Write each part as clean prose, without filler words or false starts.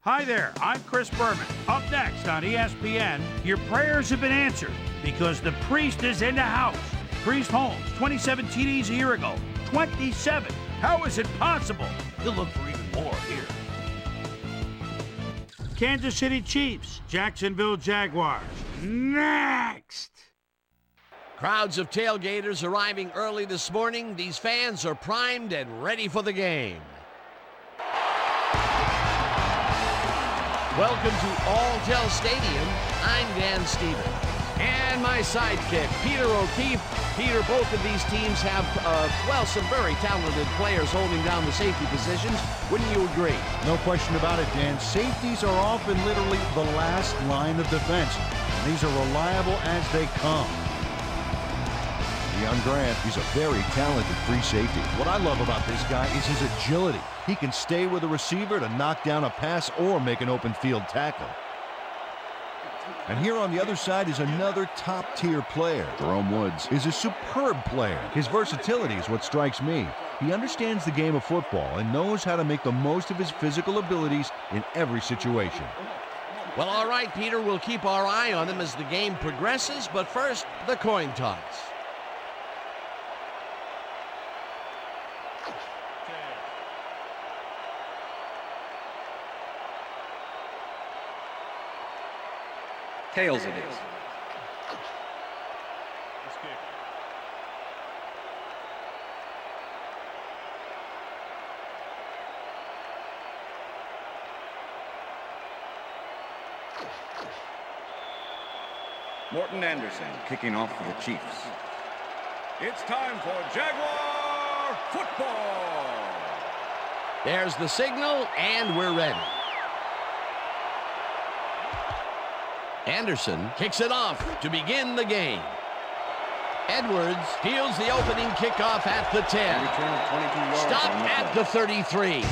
Hi there, I'm Chris Berman. Up next on ESPN, your prayers have been answered because the priest is in the house. Priest Holmes, 27 TDs a year ago. 27. How is it possible? You'll look for even more here. Kansas City Chiefs, Jacksonville Jaguars. Next! Crowds of tailgaters arriving early this morning. These fans are primed and ready for the game. Welcome to Alltel Stadium. I'm Dan Stevens. And my sidekick, Peter O'Keefe. Peter, both of these teams have, some very talented players holding down the safety positions. Wouldn't you agree? No question about it, Dan. Safeties are often literally the last line of defense. And these are reliable as they come. Young Grant, he's a very talented free safety. What I love about this guy is his agility. He can stay with a receiver to knock down a pass or make an open field tackle. And here on the other side is another top-tier player. Jerome Woods is a superb player. His versatility is what strikes me. He understands the game of football and knows how to make the most of his physical abilities in every situation. Well, all right, Peter, we'll keep our eye on him as the game progresses, but first, the coin toss. Tails it is. Morton Anderson kicking off for the Chiefs. It's time for Jaguar football. There's the signal, and we're ready. Anderson kicks it off to begin the game. Edwards fields the opening kickoff at the 10. Stop at the 33.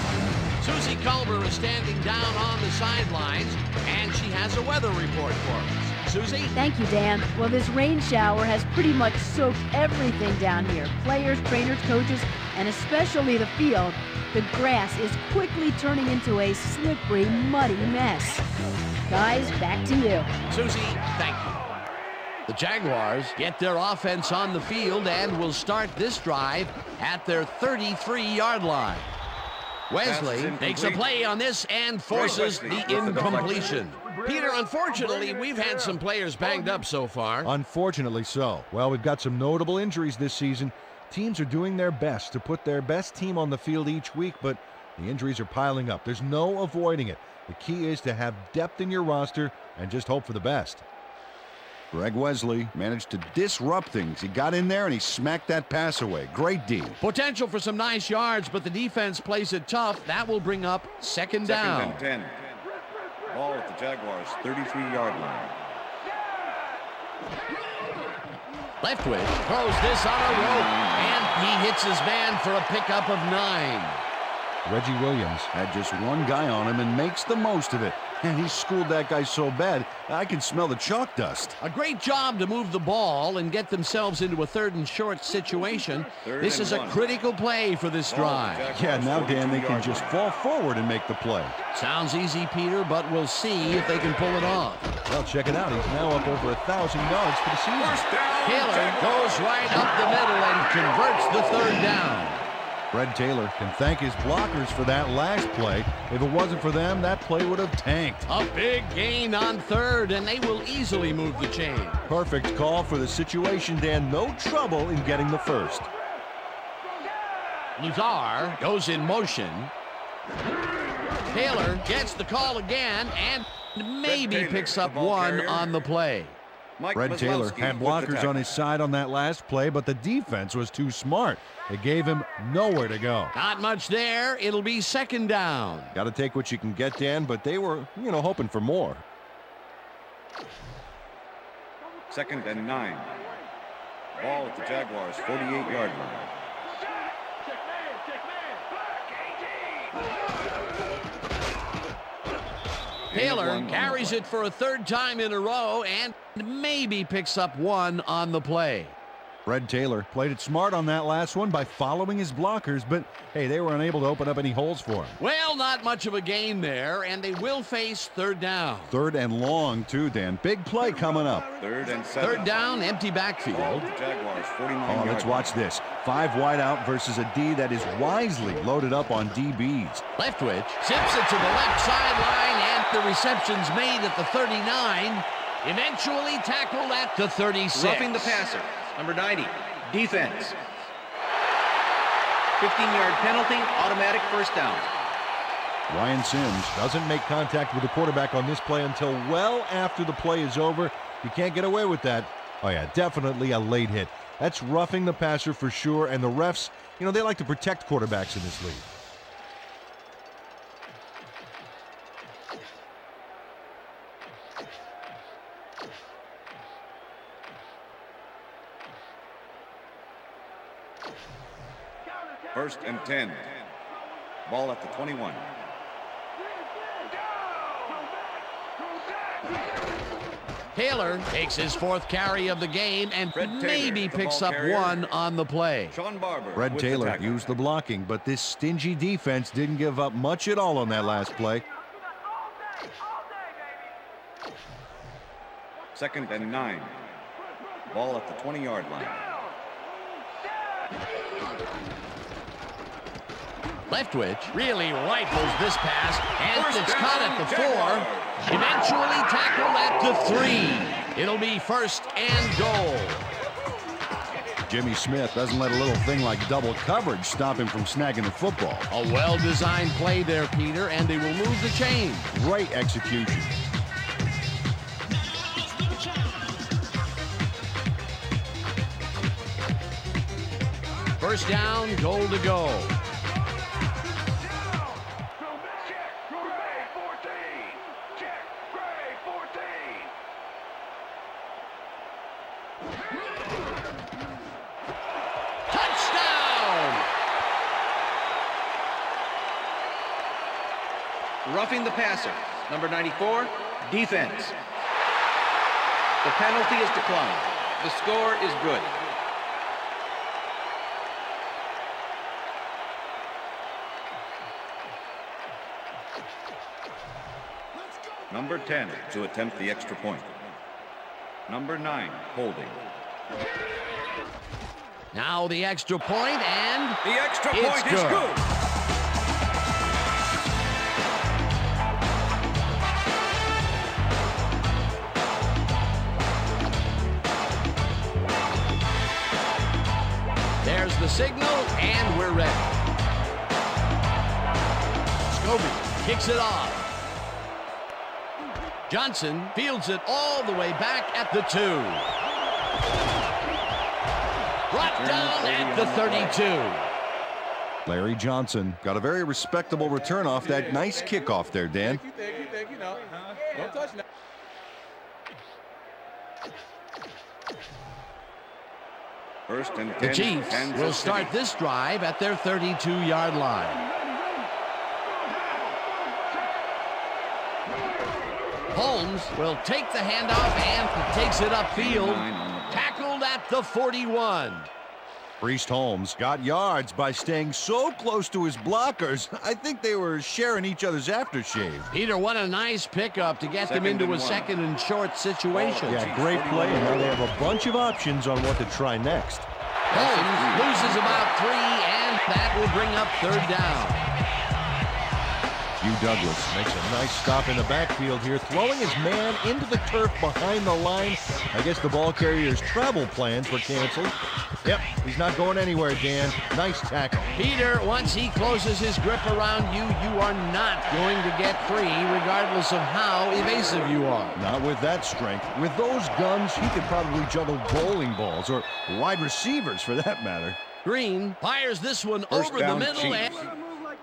Susie Culver is standing down on the sidelines, and she has a weather report for us. Susie? Thank you, Dan. Well, this rain shower has pretty much soaked everything down here. Players, trainers, coaches, and especially the field. The grass is quickly turning into a slippery, muddy mess. Guys, back to you. Susie, thank you. The Jaguars get their offense on the field and will start this drive at their 33-yard line. Wesley makes a play on this and forces the incompletion. Peter, unfortunately, we've had some players banged up so far. Unfortunately so. Well, we've got some notable injuries this season. Teams are doing their best to put their best team on the field each week, but the injuries are piling up. There's no avoiding it. The key is to have depth in your roster and just hope for the best. Greg Wesley managed to disrupt things. He got in there and he smacked that pass away. Great D. Potential for some nice yards, but the defense plays it tough. That will bring up second down. Second and 10. Ball at the Jaguars' 33-yard line. Leftwich throws this on a rope, and he hits his man for a pickup of 9. Reggie Williams had just one guy on him and makes the most of it. And he schooled that guy so bad, I can smell the chalk dust. A great job to move the ball and get themselves into a 3rd and short situation. This is a critical play for this drive. Yeah, now, Dan, they can just fall forward and make the play. Sounds easy, Peter, but we'll see if they can pull it off. Well, check it out. He's now up over 1,000 yards for the season. Taylor goes right up the middle and converts the 3rd down. Fred Taylor can thank his blockers for that last play. If it wasn't for them, that play would have tanked. A big gain on 3rd, and they will easily move the chain. Perfect call for the situation, Dan. No trouble in getting the first. Lazar goes in motion. Taylor gets the call again and maybe picks up one on the play. Fred Taylor had blockers on his side on that last play, but the defense was too smart. It gave him nowhere to go. Not much there. It'll be second down. Got to take what you can get, Dan, but they were, hoping for more. 2nd and 9. Ball at the Jaguars' 48-yard line. Taylor carries it for a 3rd time in a row and maybe picks up one on the play. Fred Taylor played it smart on that last one by following his blockers, but hey, they were unable to open up any holes for him. Well, not much of a gain there, and they will face third down. Third and long, too, Dan. Big play coming up. Third and 7. Third down, empty Ball backfield. with the Jaguars, 49 Oh, let's watch this. 5 wide out versus a D that is wisely loaded up on DBs. Leftwich zips it to the left sideline, and the reception's made at the 39. Eventually tackled at the 36. Roughing the passer, number 90, defense. 15-yard penalty, automatic first down. Ryan Sims doesn't make contact with the quarterback on this play until well after the play is over. You can't get away with that. Oh, yeah, definitely a late hit. That's roughing the passer for sure, and the refs, you know, they like to protect quarterbacks in this league. First and 10. Ball at the 21. Taylor takes his 4th carry of the game and Fred Taylor, maybe the picks ball up carrier. 1 on the play. Sean Barber. Fred with the Taylor tackle. used the blocking, but this stingy defense didn't give up much at all on that last play. Second and 9. Ball at the 20-yard line. Leftwich really rifles this pass, and it's caught at the 4. Eventually tackled at the 3. It'll be first and goal. Jimmy Smith doesn't let a little thing like double coverage stop him from snagging the football. A well-designed play there, Peter, and they will move the chain. Great execution. First down, goal to go. Touchdown! Roughing the passer, number 94, defense. The penalty is declined. The score is good. Number 10 to attempt the extra point. Number 9 holding. Now the extra point, and The extra it's point is good. There's the signal, and we're ready. Scobie kicks it off. Johnson fields it all the way back at the 2. Brought down at the 32. Larry Johnson got a very respectable return off that nice kickoff there, Dan. Thank you. No. Don't touch that. First and 10. The Chiefs Kansas will start City. this drive at their 32-yard line. Holmes will take the handoff and takes it upfield. Tackled at the 41. Priest Holmes got yards by staying so close to his blockers. I think they were sharing each other's aftershave. Peter, what a nice pickup to get them Second into and a 1. second and short situation. Yeah, great play, and now they have a bunch of options on what to try next. Holmes loses about 3, and that will bring up third down. Hugh Douglas makes a nice stop in the backfield here, throwing his man into the turf behind the line. I guess the ball carrier's travel plans were canceled. Yep, he's not going anywhere, Dan. Nice tackle. Peter, once he closes his grip around you, you are not going to get free, regardless of how evasive you are. Not with that strength. With those guns, he could probably juggle bowling balls, or wide receivers for that matter. Green fires this one First over the down, middle, Chiefs. and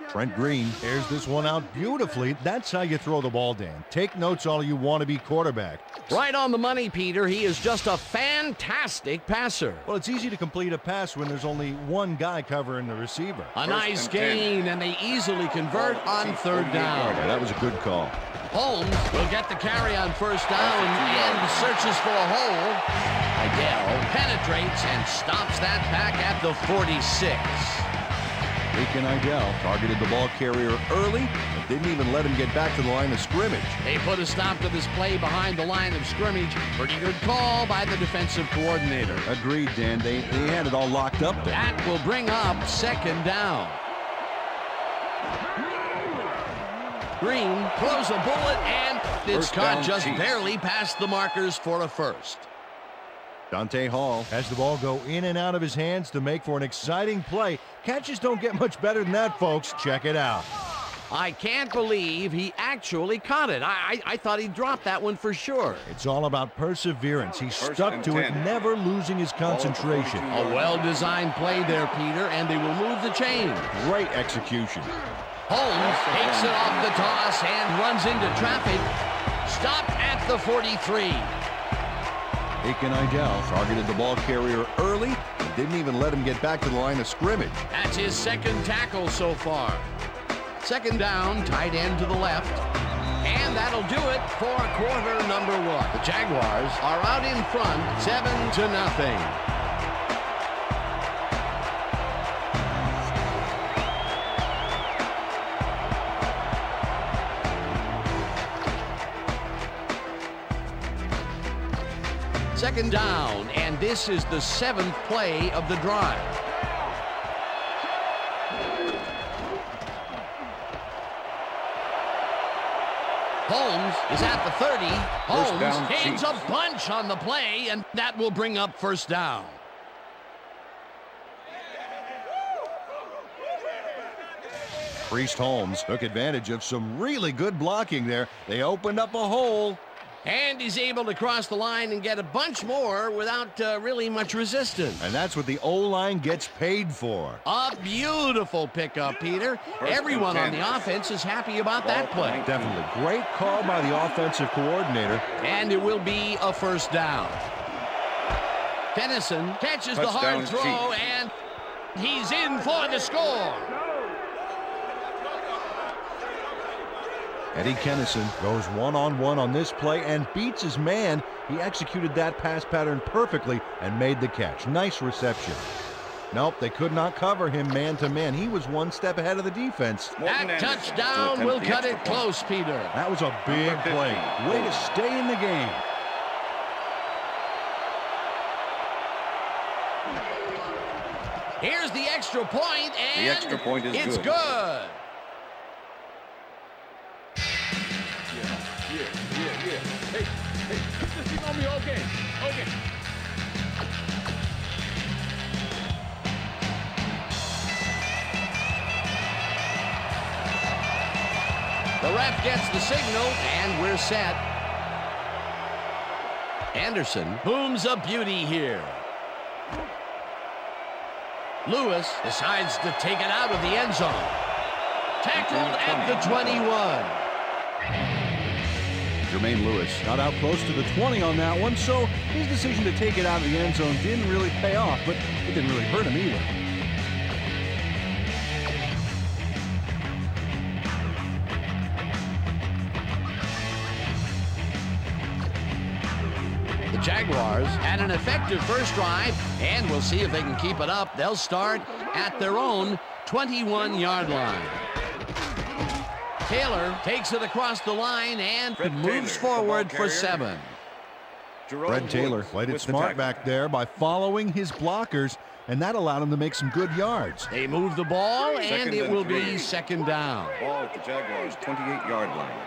Trent Green airs this one out beautifully. That's how you throw the ball, Dan. Take notes all you want to be quarterback. right on the money, Peter. He is just a fantastic passer. Well, it's easy to complete a pass when there's only one guy covering the receiver. A nice gain, and they easily convert on third down. Yeah, that was a good call. Holmes will get the carry on first down and searches for a hole. Idell penetrates and stops that back at the 46. Deacon Idell targeted the ball carrier early and didn't even let him get back to the line of scrimmage. They put a stop to this play behind the line of scrimmage. Pretty good call by the defensive coordinator. Agreed, Dan. They had it all locked up there. That will bring up second down. Green throws a bullet, and it's caught just barely past the markers for a first. Dante Hall has the ball go in and out of his hands to make for an exciting play. Catches don't get much better than that, folks. Check it out. I can't believe he actually caught it. I thought he dropped that one for sure. It's all about perseverance. He stuck to it, never losing his concentration. A well-designed play there, Peter, and they will move the chain. Great execution. Holmes takes it off the toss and runs into traffic. Stopped at the 43. Deacon Idell targeted the ball carrier early and didn't even let him get back to the line of scrimmage. That's his second tackle so far. Second down, tight end to the left. And that'll do it for quarter number one. The Jaguars are out in front, 7-0. Second down, and this is the 7th play of the drive. Holmes is at the 30. Holmes gains a bunch on the play, and that will bring up first down. Priest Holmes took advantage of some really good blocking there. They opened up a hole. And he's able to cross the line and get a bunch more without really much resistance. And that's what the O-line gets paid for. A beautiful pickup, Peter. Everyone on the offense is happy about that play. Definitely. Great call by the offensive coordinator. And it will be a first down. Tennyson catches the hard throw, and he's in for the score. Eddie Kennison goes one-on-one on this play and beats his man. He executed that pass pattern perfectly and made the catch. Nice reception. Nope, they could not cover him man-to-man. He was one step ahead of the defense. That touchdown will cut it close, Peter. That was a big play. Way to stay in the game. Here's the extra point, and the extra point is it's good. Hey, put this thing on me, okay. The ref gets the signal, and we're set. Anderson booms a beauty here. Lewis decides to take it out of the end zone. Tackled at the 21. Jermaine Lewis got out close to the 20 on that one, so his decision to take it out of the end zone didn't really pay off, but it didn't really hurt him either. The Jaguars had an effective first drive, and we'll see if they can keep it up. They'll start at their own 21-yard line. Taylor takes it across the line and moves forward for 7. Fred Taylor played it smart back there by following his blockers, and that allowed him to make some good yards. They move the ball, and it will be second down. Ball at the Jaguars' 28-yard line.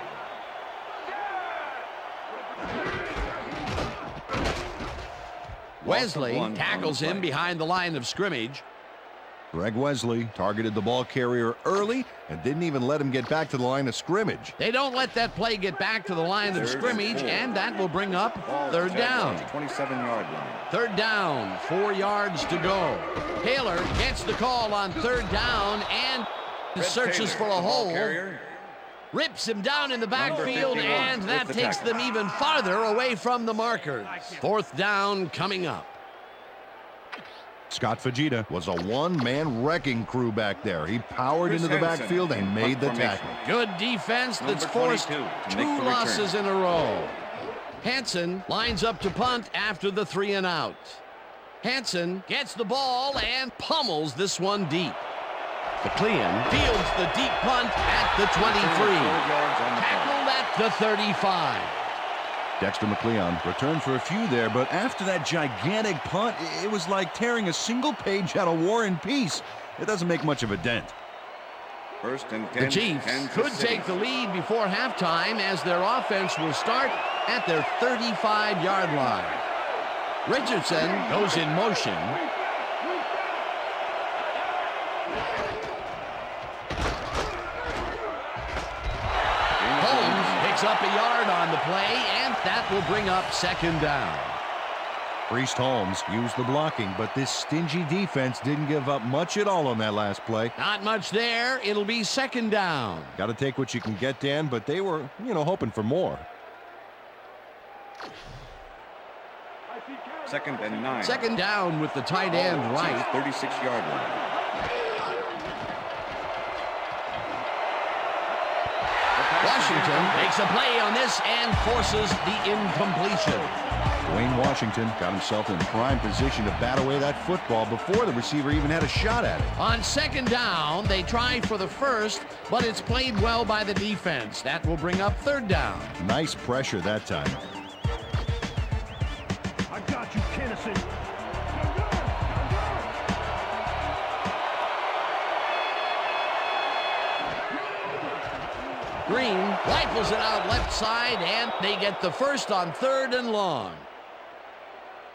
Wesley tackles him behind the line of scrimmage. Greg Wesley targeted the ball carrier early and didn't even let him get back to the line of scrimmage. They don't let that play get back to the line of scrimmage, and that will bring up third down. 27-yard line. Third down, 4 yards to go. Taylor gets the call on third down and searches for a hole. Rips him down in the backfield, and that takes them even farther away from the markers. Fourth down coming up. Scott Fujita was a one-man wrecking crew back there. He powered Chris into the Hansen backfield and in made the punt tackle. Good defense that's Number forced 22 to make two the losses return. in a row. Hansen lines up to punt after the 3 and out. Hansen gets the ball and pummels this one deep. McLean fields the deep punt at the 23. 12 yards on the play. Tackled at the 35. Dexter McLeon returned for a few there, but after that gigantic punt, it was like tearing a single page out of War and Peace. It doesn't make much of a dent. First and 10. The Chiefs Kansas could City. take the lead before halftime as their offense will start at their 35-yard line. Richardson goes in motion. Holmes picks up a yard on the play, and that will bring up 2nd down. Priest Holmes used the blocking, but this stingy defense didn't give up much at all on that last play. Not much there. It'll be 2nd down. Got to take what you can get, Dan, but they were, hoping for more. 2nd and 9. 2nd down with the tight end right. 36-yard line. Washington makes a play on this and forces the incompletion. Dwayne Washington got himself in prime position to bat away that football before the receiver even had a shot at it. On 2nd down, they try for the first, but it's played well by the defense. That will bring up 3rd down. Nice pressure that time. I got you, Kennison. Green rifles it out left side, and they get the first on 3rd and long.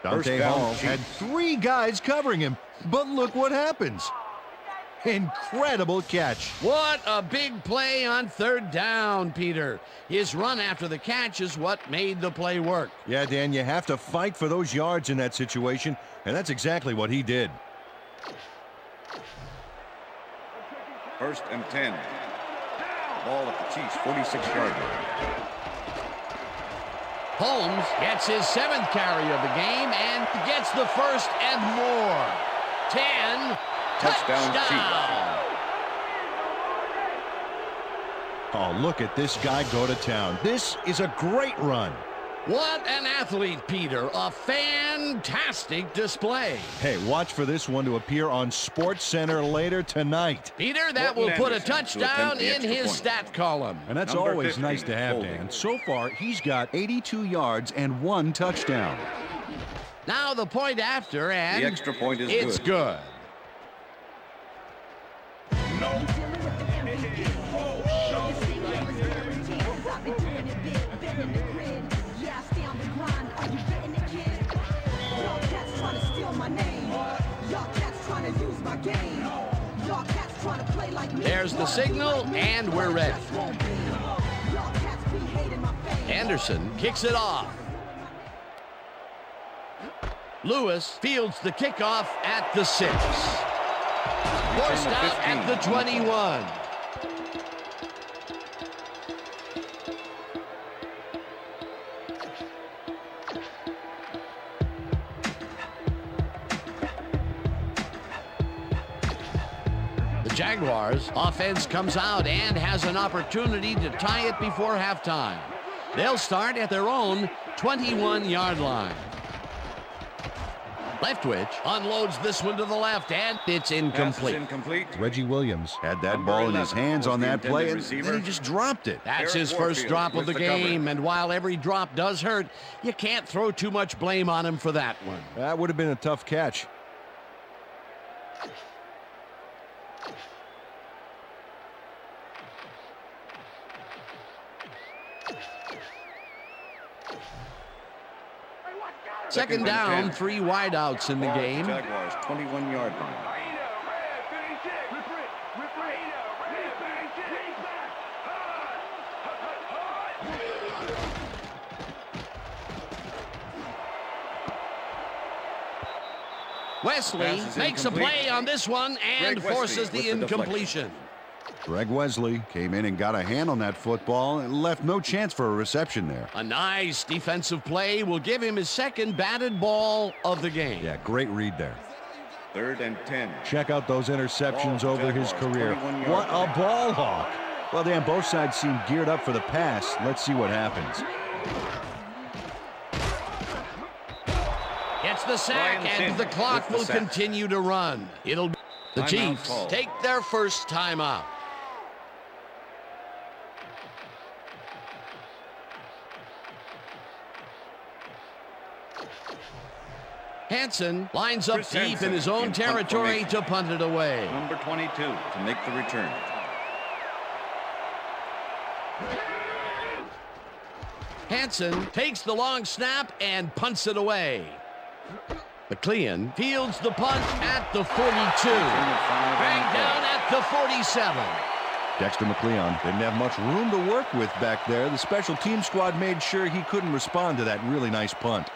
Dante First down, Hall Chiefs. had 3 guys covering him, but look what happens. Incredible catch. What a big play on 3rd down, Peter. His run after the catch is what made the play work. Yeah, Dan, you have to fight for those yards in that situation, and that's exactly what he did. First and 10. Ball at the Chiefs' 46-yard line. Holmes gets his 7th carry of the game and gets the first and more. 10. Touchdown. Oh, look at this guy go to town. This is a great run. What an athlete, Peter. A fantastic display. Hey, watch for this one to appear on SportsCenter later tonight. Peter, that Morton will put a Anderson to touchdown attempt the in extra his point. stat column. And that's Number always 15, nice to have, holding. Dan. So far, he's got 82 yards and 1 touchdown. Now the point after, and The extra point is it's good. There's the signal, and we're ready. Anderson kicks it off. Lewis fields the kickoff at the 6. Forced out at the 21. The Jaguars offense comes out and has an opportunity to tie it before halftime. They'll start at their own 21-yard line. Leftwich unloads this one to the left, and it's Pass is incomplete. incomplete. Reggie Williams had that Number ball in his 11 hands was on the that play, and intended then he receiver. just dropped it. That's Eric his first Warfield drop of with the the cover. game, and while every drop does hurt, you can't throw too much blame on him for that one. That would have been a tough catch. Second and down, 10. 3 wideouts in the Ball at game. Jaguars' 21-yard line. Wesley Pass is makes a incomplete. play on this one and Greg Wesley forces the with the incompletion. Greg Wesley came in and got a hand on that football and left no chance for a reception there. A nice defensive play will give him his second batted ball of the game. Yeah, great read there. 3rd and 10. Check out those interceptions Ball, over his Jaguars, career. 21-yard What a line. ball hawk. Well, Dan, both sides seem geared up for the pass. Let's see what happens. Gets the sack, Ryan and the Sims clock with the will sack. continue to run. The Timeout Chiefs call. take their first timeout. Hansen lines up Chris deep Hansen in his own in punt territory formation. to punt it away. Number 22 to make the return. Hansen takes the long snap and punts it away. McLean fields the punt at the 42. Bang down at the 47. Dexter McLeon didn't have much room to work with back there. The special team squad made sure he couldn't respond to that really nice punt.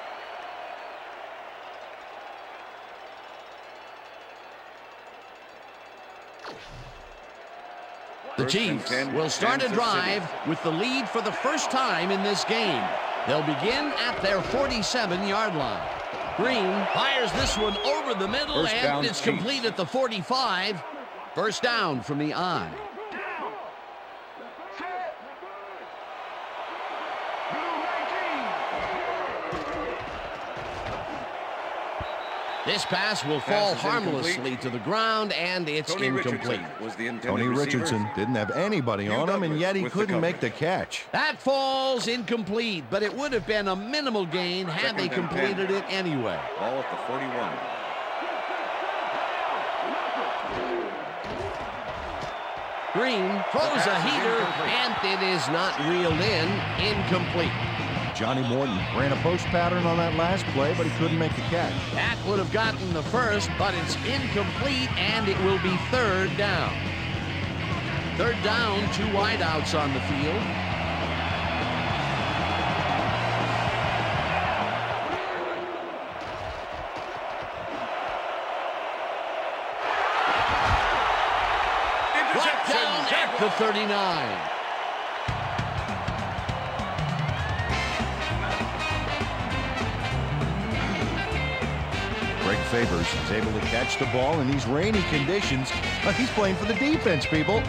The First and Chiefs 10, will start a Kansas drive City. with the lead for the first time in this game. They'll begin at their 47-yard line. Green fires this one over the middle, First and down, it's Chiefs. complete at the 45. First down from the I. This pass will fall Pass is harmlessly incomplete. to the ground, and it's Tony incomplete. Richardson was the intended Tony receiver. Richardson didn't have anybody Hugh on him, and Douglas yet he with the couldn't make the coverage. catch. That falls incomplete, but it would have been a minimal gain had they Second and 10. completed it anyway. Ball at the 41. Green throws a pass is heater, incomplete. and it is not reeled in. Incomplete. Johnny Morton ran a post pattern on that last play, but he couldn't make the catch. That would have gotten the first, but it's incomplete, and it will be third down. Third down, 2 wideouts on the field. Brought down at the 39. Greg Favors is able to catch the ball in these rainy conditions. He's playing for the defense, people.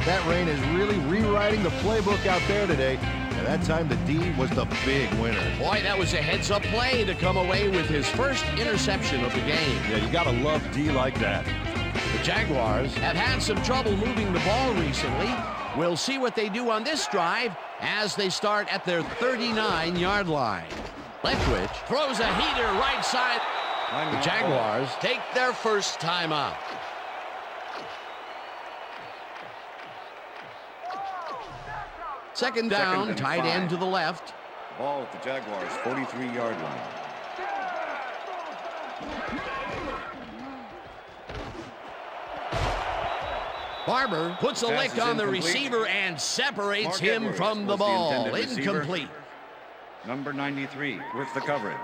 That rain is really rewriting the playbook out there today. And that time the D was the big winner. Boy, that was a heads-up play to come away with his first interception of the game. Yeah, you gotta love D like that. The Jaguars have had some trouble moving the ball recently. We'll see what they do on this drive as they start at their 39-yard line. Leftwich throws a heater right side. The Jaguars take their first timeout. Second down, and tight 5. end to the left. Ball at the Jaguars' 43-yard line. Barber puts a Pass lick is on the incomplete. receiver and separates Mark him Edwards from the was the ball. intended receiver. Incomplete. Number 93 with the coverage.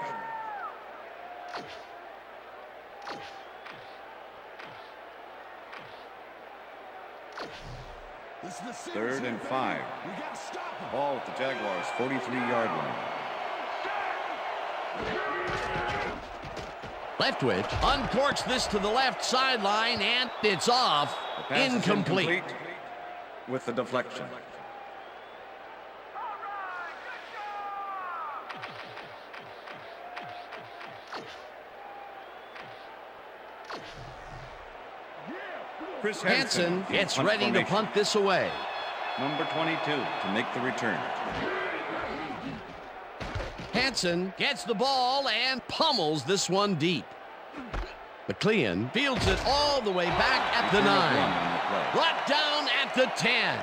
Third and 5. Ball at the Jaguars' 43-yard line. Leftwich uncorks this to the left sideline, and it's off. The pass is Incomplete. with the deflection. Chris Hansen in gets punt ready to formation. punt this away. Number 22 to make the return. Hansen gets the ball and pummels this one deep. McLean fields it all the way back at the Return of 9. one on the play. Brought down at the 10.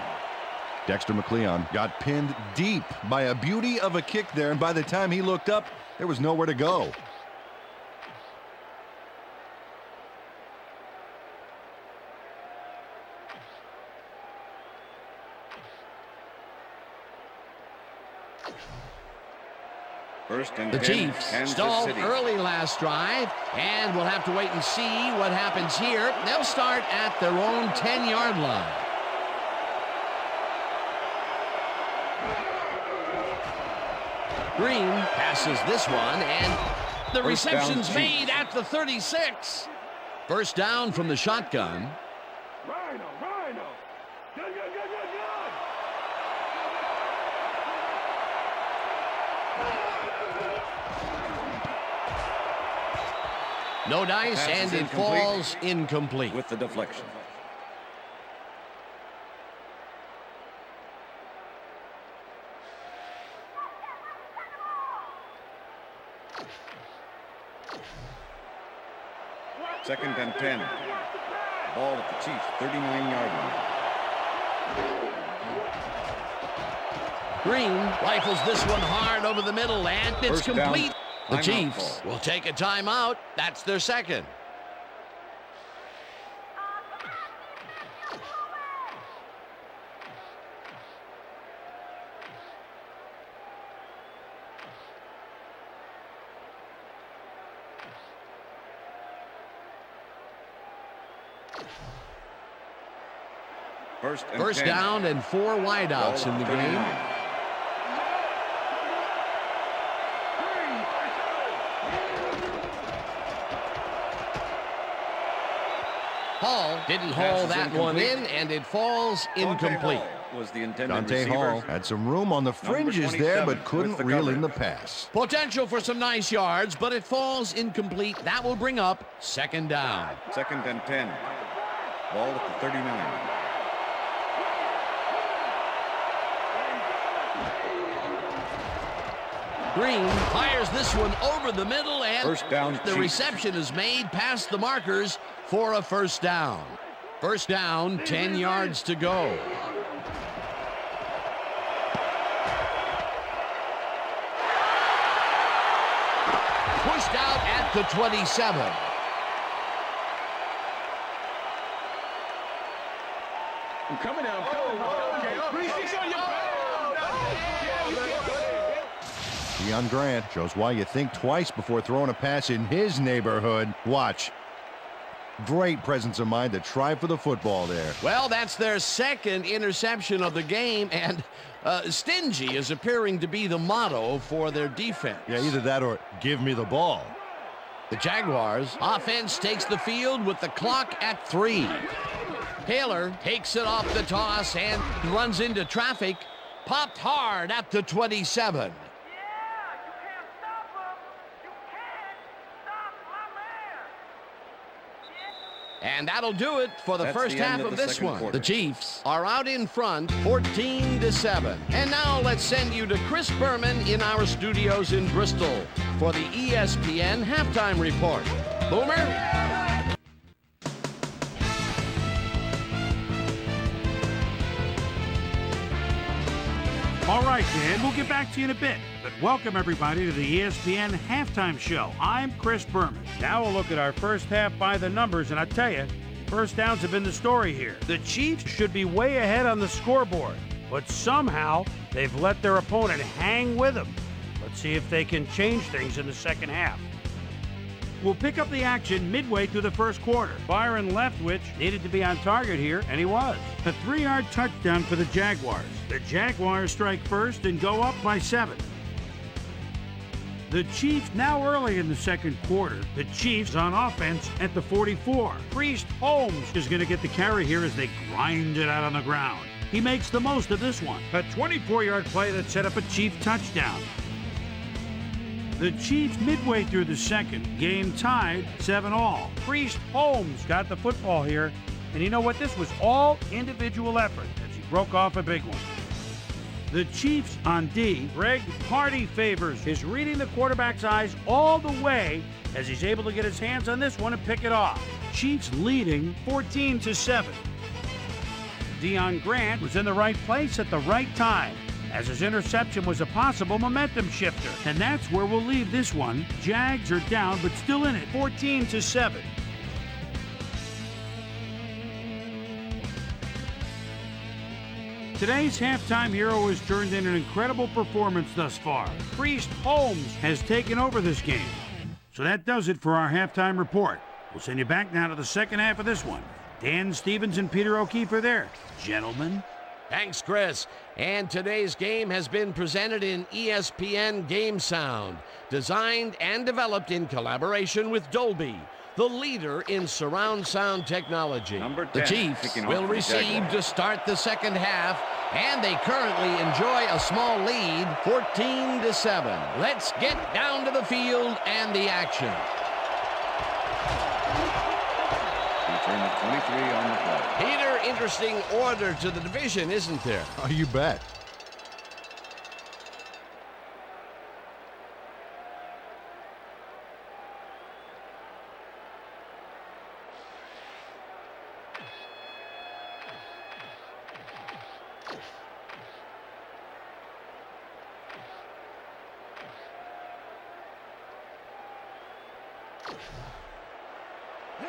Dexter McLeon got pinned deep by a beauty of a kick there, and by the time he looked up, there was nowhere to go. First and The 10, Chiefs Kansas stalled City. early last drive, and we'll have to wait and see what happens here. They'll start at their own 10-yard line. Green passes this one, and the First down, reception's Chiefs. made at the 36. First down from the shotgun. Rhino. Good. No dice, Pass and is it incomplete. falls incomplete. With the deflection. Second and 10. Ball at the Chiefs' 39-yard line. Green rifles this one hard over the middle, and it's First down. complete. The Timeout Chiefs call. will take a timeout. That's their second. First 10. down and 4 wideouts Ball in the at 39. game. Hall didn't Pass haul is that one incomplete. in, and it falls incomplete. Hall was the intended Dante receiver. Hall had some room on the fringes there, 27 but couldn't with the reel in the coverage. pass. Potential for some nice yards, but it falls incomplete. That will bring up second down. Second and 10. Ball at the 39. Green fires this one over the middle, and First down, the Chiefs. reception is made past the markers for a first down. First down, 10 yards to go. Pushed out at the 27. I'm coming now. Okay. 3-6 on your back. Deion Grant shows why you think twice before throwing a pass in his neighborhood. Watch. Great presence of mind to try for the football there. Well, that's their second interception of the game, and stingy is appearing to be the motto for their defense. Yeah, either that or give me the ball. The Jaguars offense takes the field with the clock at 3. Taylor takes it off the toss and runs into traffic. Popped hard at the 27. And that'll do it for the That's first the half end of of the this second one. quarter. The Chiefs are out in front, 14-7. And now let's send you to Chris Berman in our studios in Bristol for the ESPN halftime report. Boomer? All right, Dan, we'll get back to you in a bit. But welcome, everybody, to the ESPN Halftime Show. I'm Chris Berman. Now we'll look at our first half by the numbers, and I tell you, first downs have been the story here. The Chiefs should be way ahead on the scoreboard, but somehow they've let their opponent hang with them. Let's see if they can change things in the second half. We'll pick up the action midway through the first quarter. Byron Leftwich needed to be on target here, and he was. A 3-yard touchdown for the Jaguars. The Jaguars strike first and go up by 7. The Chiefs now early in the second quarter. The Chiefs on offense at the 44. Priest Holmes is going to get the carry here as they grind it out on the ground. He makes the most of this one. A 24-yard play that set up a Chief touchdown. The Chiefs midway through the second, game tied 7-all. Priest Holmes got the football here, and you know what? This was all individual effort as he broke off a big one. The Chiefs on D, Greg Hardy favors is reading the quarterback's eyes all the way as he's able to get his hands on this one and pick it off. Chiefs leading 14-7. Deion Grant was in the right place at the right time, as his interception was a possible momentum shifter. And that's where we'll leave this one. Jags are down, but still in it, 14-7. Today's halftime hero has turned in an incredible performance thus far. Priest Holmes has taken over this game. So that does it for our halftime report. We'll send you back now to the second half of this one. Dan Stevens and Peter O'Keefe are there. Gentlemen. Thanks, Chris. And today's game has been presented in ESPN Game Sound, designed and developed in collaboration with Dolby, the leader in surround sound technology. Number The 10, Chiefs kicking off will for the receive Jaguars. to start the second half, and they currently enjoy a small lead, 14-7. Let's get down to the field and the action. Return of 23 on the play. Peter, interesting order to the division, isn't there? Oh, you bet.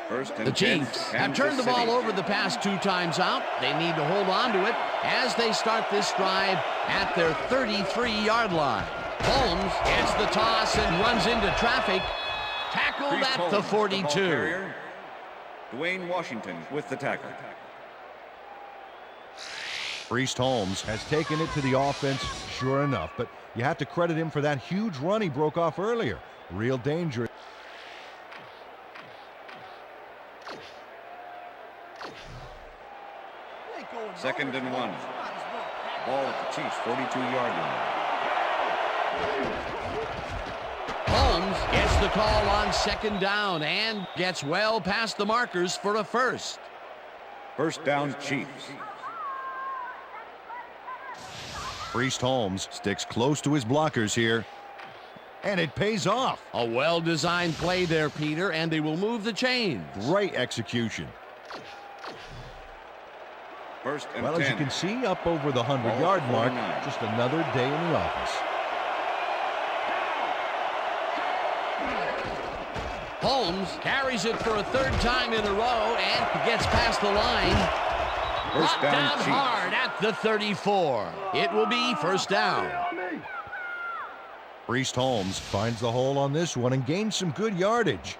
First and The 10, Chiefs have Kansas turned the ball City. over the past 2 times out. They need to hold on to it as they start this drive at their 33-yard line. Holmes gets the toss and runs into traffic. Tackled Priest at Holmes, the ball 42. carrier. Dwayne Washington with the tackle. Priest Holmes has taken it to the offense, sure enough, but you have to credit him for that huge run he broke off earlier. Real danger. Second and 1. Ball at the Chiefs' 42-yard line. Holmes gets the call on second down and gets well past the markers for a first. First down, Chiefs. Priest Holmes sticks close to his blockers here, and it pays off. A well-designed play there, Peter, and they will move the chains. Great execution. First and Well, 10. as you can see, up over the 100-yard Ball mark, 49. just another day in the office. Holmes carries it for a 3rd time in a row and gets past the line. First Brought down Chiefs. hard at the 34. It will be first down. Priest Holmes finds the hole on this one and gains some good yardage.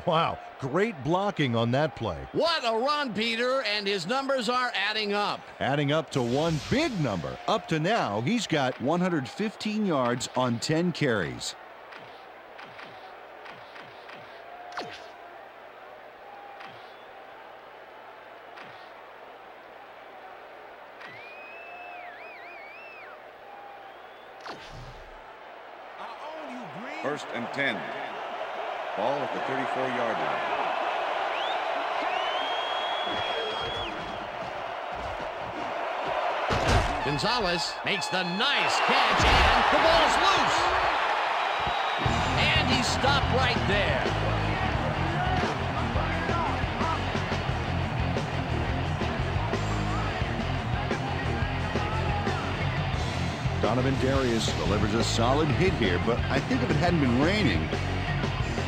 Wow, great blocking on that play. What a run, Peter, and his numbers are adding up. Adding up to one big number. Up to now, he's got 115 yards on 10 carries. First and 10. Ball at the 34-yard line. Gonzalez makes the nice catch, and the ball's loose. And he's stopped right there. Donovan Darius delivers a solid hit here, but I think if it hadn't been raining,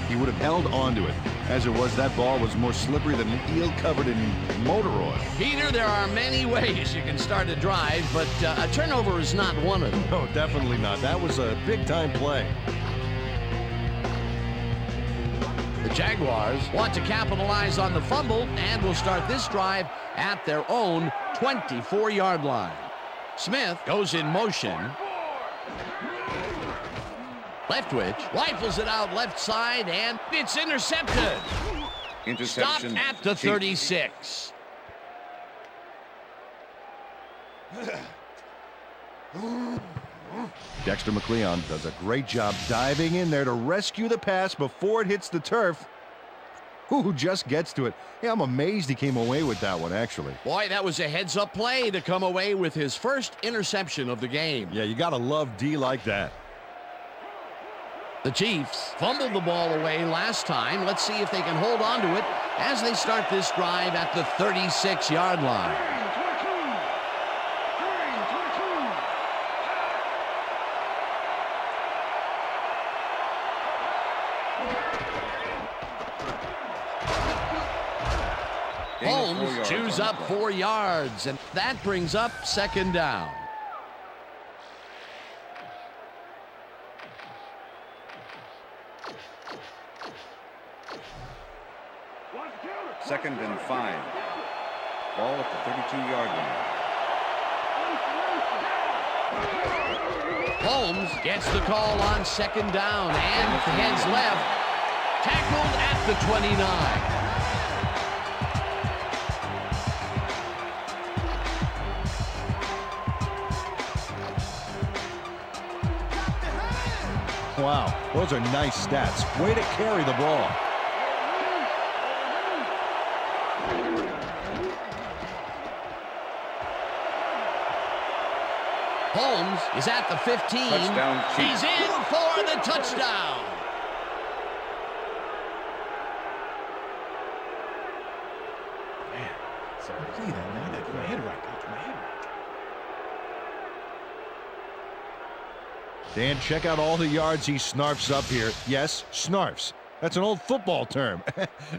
he would have held onto it. As it was, that ball was more slippery than an eel covered in motor oil. Peter, there are many ways you can start a drive, but a turnover is not one of them. No, definitely not. That was a big-time play. The Jaguars want to capitalize on the fumble and will start this drive at their own 24-yard line. Smith goes in motion. Leftwich rifles it out left side, and it's intercepted. Stopped Interception. at the Chiefs. 36. Dexter McLeon does a great job diving in there to rescue the pass before it hits the turf. Who just gets to it? Yeah, I'm amazed he came away with that one, actually. Boy, that was a heads-up play to come away with his first interception of the game. Yeah, you got to love D like that. The Chiefs fumbled the ball away last time. Let's see if they can hold on to it as they start this drive at the 36-yard line. Holmes chews up 4 yards, and that brings up second down. Second and 5. Ball at the 32-yard line. Holmes gets the call on second down and heads left. tackled at the 29. Wow, those are nice stats. Way to carry the ball. Holmes is at the 15. Touchdown, He's Chiefs. in for the touchdown. Man, so see that, man. That's my head right. That's my head right. Dan, check out all the yards he snarfs up here. Yes, snarfs. That's an old football term.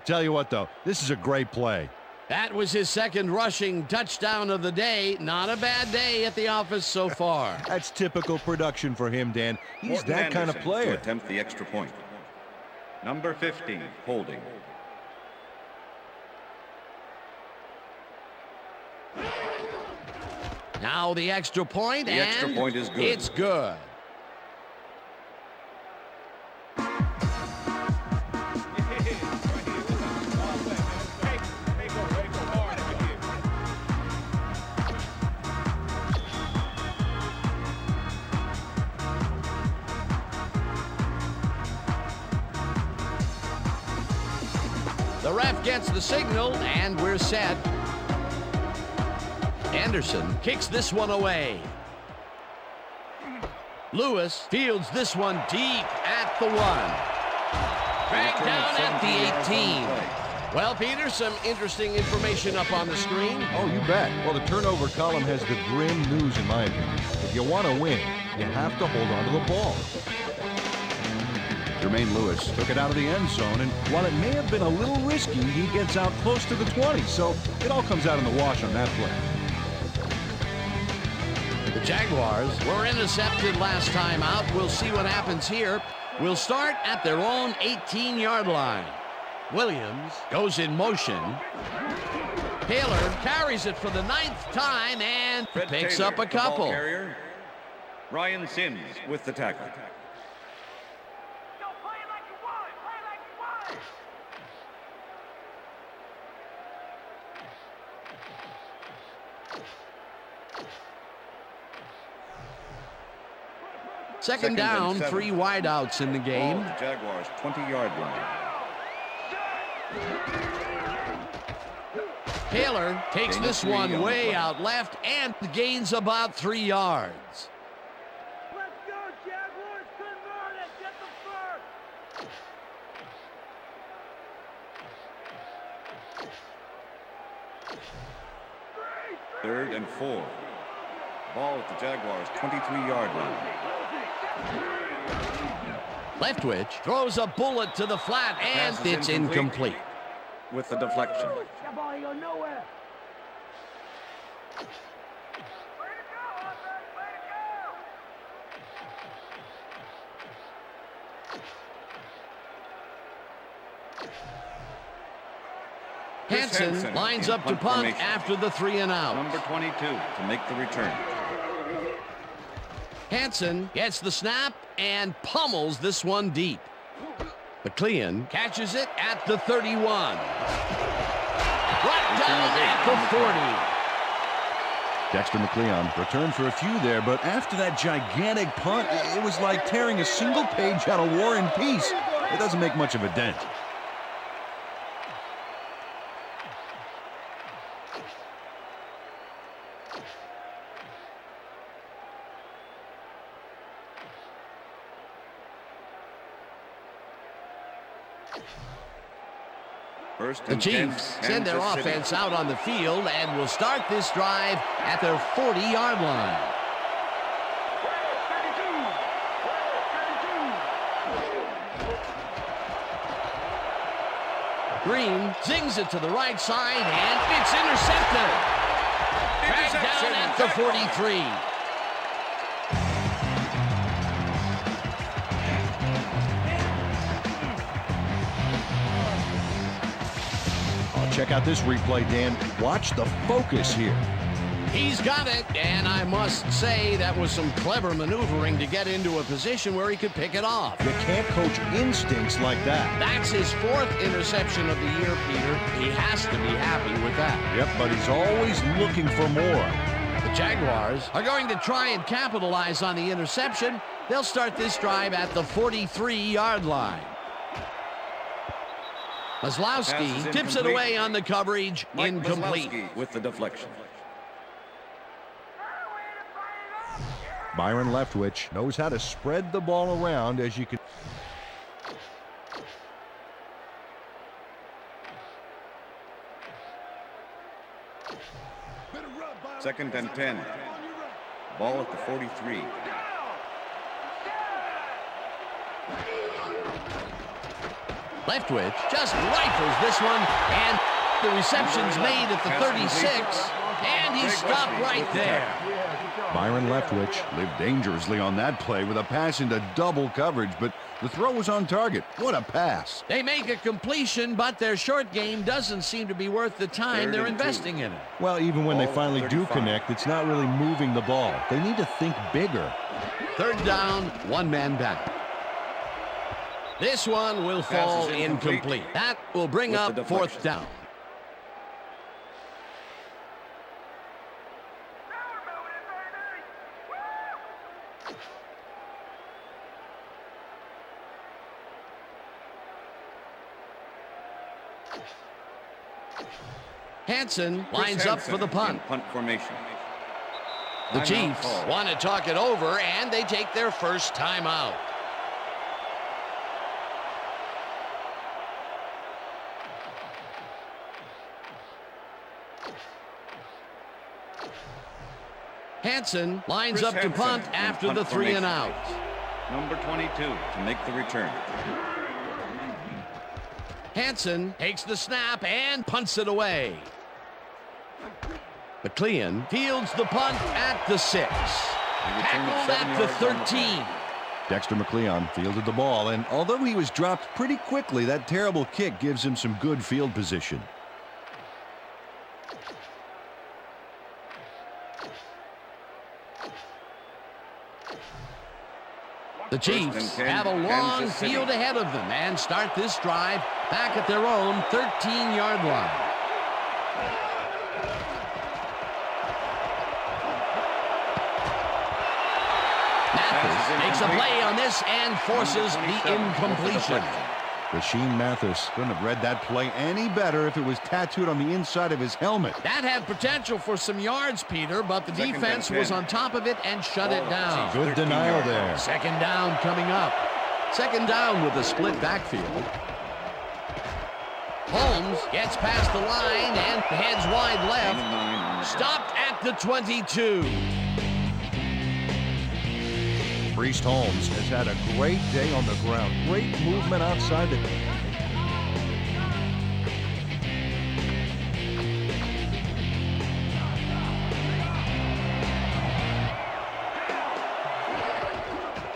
Tell you what, though, this is a great play. That was his second rushing touchdown of the day. Not a bad day at the office so far. That's typical production for him, Dan. He's Morton that kind of Anderson player. to attempt the extra point. Number 15, holding. Now the extra point, The and extra point is good. It's good. The ref gets the signal, and we're set. Anderson kicks this one away. Lewis fields this one deep at the 1. Dragged down at the 18. Well, Peter, some interesting information up on the screen. Oh, you bet. Well, the turnover column has the grim news, in my opinion. If you want to win, you have to hold on to the ball. Jermaine Lewis took it out of the end zone, and while it may have been a little risky, he gets out close to the 20, so it all comes out in the wash on that play. The Jaguars were intercepted last time out. We'll see what happens here. We'll start at their own 18-yard line. Williams goes in motion. Taylor carries it for the 9th time and Fred picks Taylor, up a the ball couple. carrier. Ryan Sims with the tackle. Second down, and 7. 3 wideouts in the game. Ball at the Jaguars 20-yard line. Taylor takes Gain of this 3 one on the way play. out left and gains about 3 yards. Let's go, Jaguars! Convert it! Get the first! 3rd and 4. Ball at the Jaguars 23-yard line. Leftwich throws a bullet to the flat, and Pass is it's incomplete. With the deflection. That ball ain't going nowhere! Hansen lines in up to punt punt formation. after the 3 and out. Number 22 to make the return. Hansen gets the snap and pummels this one deep. McLean catches it at the 31. Brought down at the 40. Dexter McLeon returned for a few there, but after that gigantic punt, it was like tearing a single page out of War and Peace. It doesn't make much of a dent. First The and 10, Chiefs send their Kansas City. offense out on the field and will start this drive at their 40-yard line. Green zings it to the right side, and it's intercepted. Dragged down at the 43. Check out this replay, Dan. Watch the focus here. He's got it, and I must say that was some clever maneuvering to get into a position where he could pick it off. You can't coach instincts like that. That's his 4th interception of the year, Peter. He has to be happy with that. Yep, but he's always looking for more. The Jaguars are going to try and capitalize on the interception. They'll start this drive at the 43-yard line. Maslowski tips it away on the coverage. Mike Incomplete. Maslowski with the deflection. Byron Leftwich knows how to spread the ball around, as you can. Second and 10. Ball at the 43. Leftwich just rifles this one, and the reception's made at the 36, and he's stopped right there. Byron Leftwich lived dangerously on that play with a pass into double coverage, but the throw was on target. What a pass. They make a completion, but their short game doesn't seem to be worth the time they're investing in it. Well, even when they Ball finally do 35. connect, it's not really moving the ball. They need to think bigger. 3rd down, 1 man back. This one will fall Pass is incomplete. incomplete. That will bring With up the 4th deflection. down. Hansen lines up for the punt. Punt formation. The Timeout Chiefs call. want to talk it over, and they take their first timeout. Hansen lines Chris up to punt Hansen in after punt the 3 and formation. out. Number 22 to make the return. Hansen takes the snap and punts it away. McLean fields the punt at the 6. Tackled at the 13. Dexter McLeon fielded the ball, and although he was dropped pretty quickly, that terrible kick gives him some good field position. The Chiefs 1st and 10, have a long Kansas City. field ahead of them and start this drive back at their own 13-yard line. Mathis makes a play on this and forces the incompletion. Rasheem Mathis couldn't have read that play any better if it was tattooed on the inside of his helmet. That had potential for some yards, Peter, but the Second and defense 10. was on top of it and shut it down. Good denial there. 2nd down coming up. 2nd down with a split backfield. Holmes gets past the line and heads wide left. Stopped at the 22. Priest Holmes has had a great day on the ground. Great movement outside the...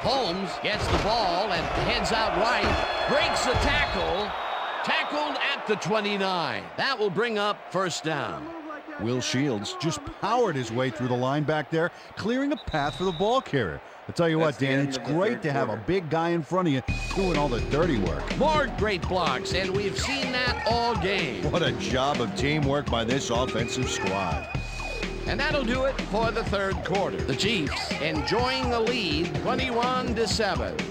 Holmes gets the ball and heads out right. Breaks a tackle. Tackled at the 29. That will bring up 1st down. Will Shields just powered his way through the line back there, clearing a path for the ball carrier. I'll tell you what, That's the Dan, end it's of the great third to have a quarter. big guy in front of you doing all the dirty work. More great blocks, and we've seen that all game. What a job of teamwork by this offensive squad. And that'll do it for the 3rd quarter. The Chiefs enjoying the lead 21-7.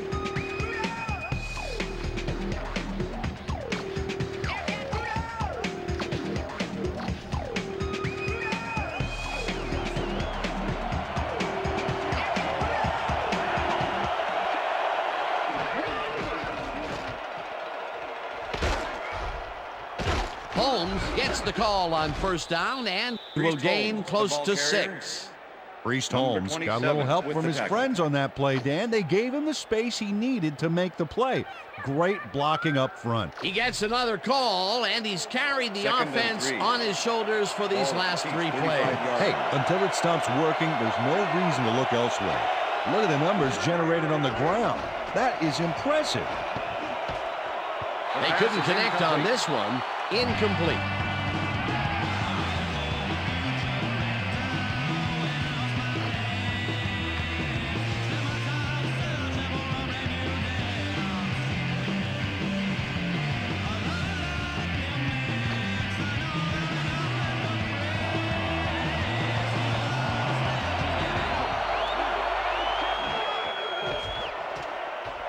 Holmes gets the call on 1st down and will gain Holmes, close the ball to carrier. 6. Priest Number Holmes got a little 27 help with from the his tackle. friends on that play, Dan. They gave him the space he needed to make the play. Great blocking up front. He gets another call, and he's carried the 2nd and offense 3. on his shoulders for these Ball last at 3 the plays. 35-yard Hey, line. until it stops working, there's no reason to look elsewhere. Look at the numbers generated on the ground. That is impressive. They couldn't connect on this one. Incomplete.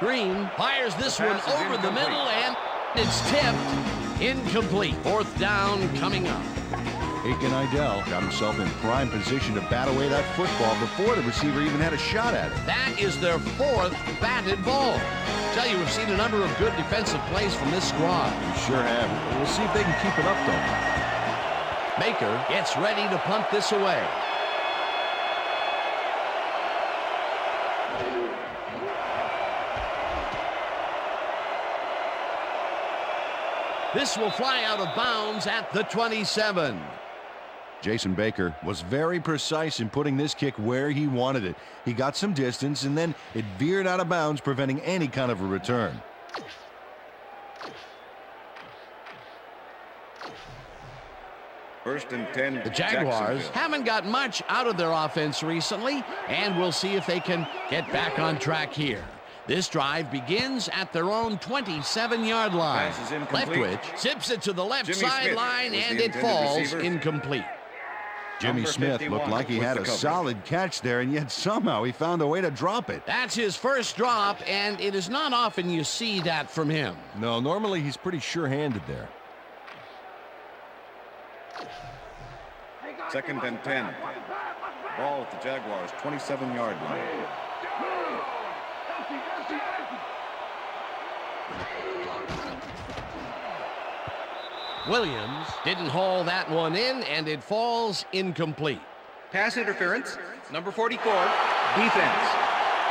Green fires this one over the middle, and it's tipped. Incomplete. Fourth down coming up. Aiken Idell got himself in prime position to bat away that football before the receiver even had a shot at it. That is their fourth batted ball. Tell you, we've seen a number of good defensive plays from this squad. We sure have. We'll see if they can keep it up, though. Baker gets ready to punt this away. This will fly out of bounds at the 27. Jason Baker was very precise in putting this kick where he wanted it. He got some distance, and then it veered out of bounds, preventing any kind of a return. First and 10. The Jaguars haven't got much out of their offense recently, and we'll see if they can get back on track here. This drive begins at their own 27-yard line. Leftwich zips it to the left sideline, and it falls incomplete. Jimmy Smith looked like he had a solid catch there, and yet somehow he found a way to drop it. That's his first drop, and it is not often you see that from him. No, normally he's pretty sure-handed there. Second and 10. Ball at the Jaguars' 27-yard line. Williams didn't haul that one in, and it falls incomplete. Pass interference, number 44, defense.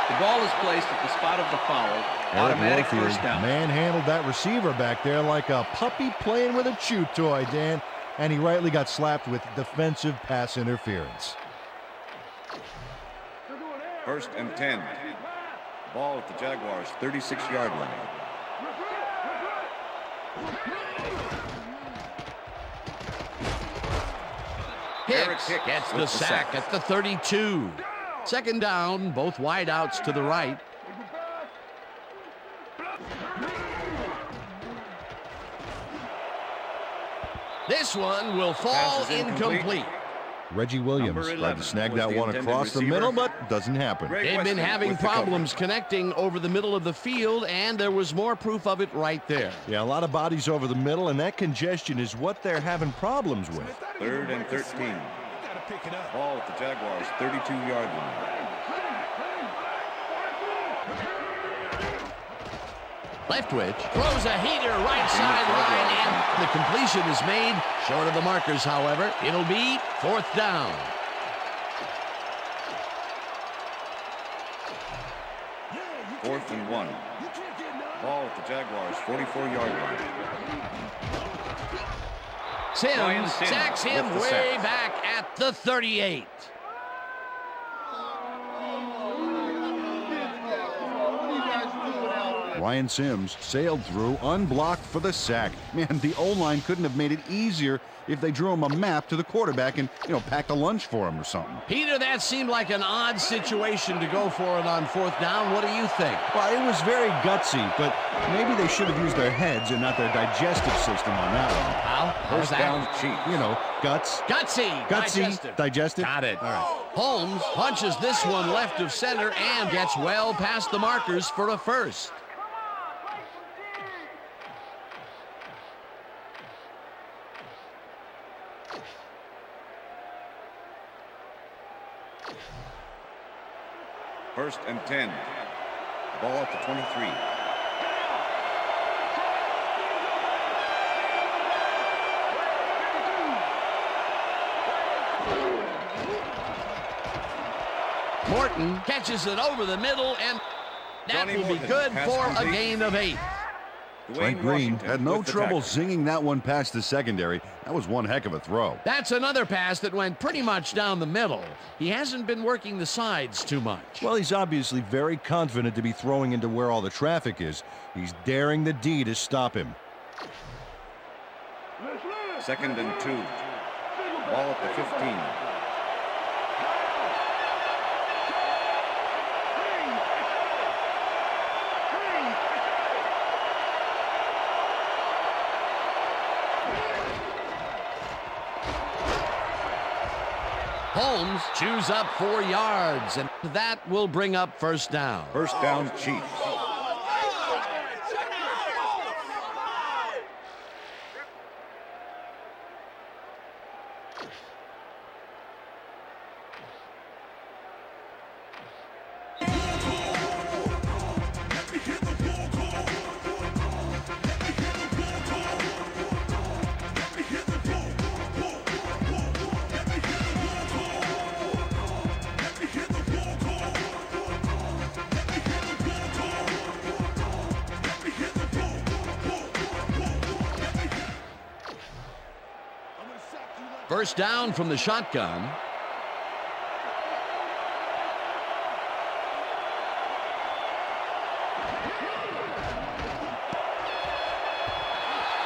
The ball is placed at the spot of the foul. Automatic first down. Manhandled that receiver back there like a puppy playing with a chew toy, Dan, and he rightly got slapped with defensive pass interference. First and 10. Ball at the Jaguars' 36-yard line. Hicks gets the sack at the 32. Second down, both wideouts to the right. This one will fall incomplete. Reggie Williams tried to snag that one across the middle, but doesn't happen. They've been having problems connecting over the middle of the field, and there was more proof of it right there. Yeah, a lot of bodies over the middle, and that congestion is what they're having problems with. Third and 13. Ball at the Jaguars' 32-yard line. Leftwich throws a heater right sideline, and the completion is made short of the markers, however. It'll be fourth down. Fourth and 1. Ball at the Jaguars' 44-yard line. Sims sacks him way back at the 38. Ryan Sims sailed through unblocked for the sack. Man, the O-line couldn't have made it easier if they drew him a map to the quarterback and, packed a lunch for him or something. Peter, that seemed like an odd situation to go for it on fourth down. What do you think? Well, it was very gutsy, but maybe they should have used their heads and not their digestive system on that one. How? First down cheap. Guts. Gutsy. Digestive. Got it. All right. Holmes punches this one left of center and gets well past the markers for a first. First and 10. Ball at the 23. Morton catches it over the middle, and that will be good for a gain of 8. Frank Green had no trouble zinging that one past the secondary. That was one heck of a throw. That's another pass that went pretty much down the middle. He hasn't been working the sides too much. Well, he's obviously very confident to be throwing into where all the traffic is. He's daring the D to stop him. Second and 2. Ball at the 15. Holmes chews up 4 yards, and that will bring up first down. First down Chiefs. First down from the shotgun.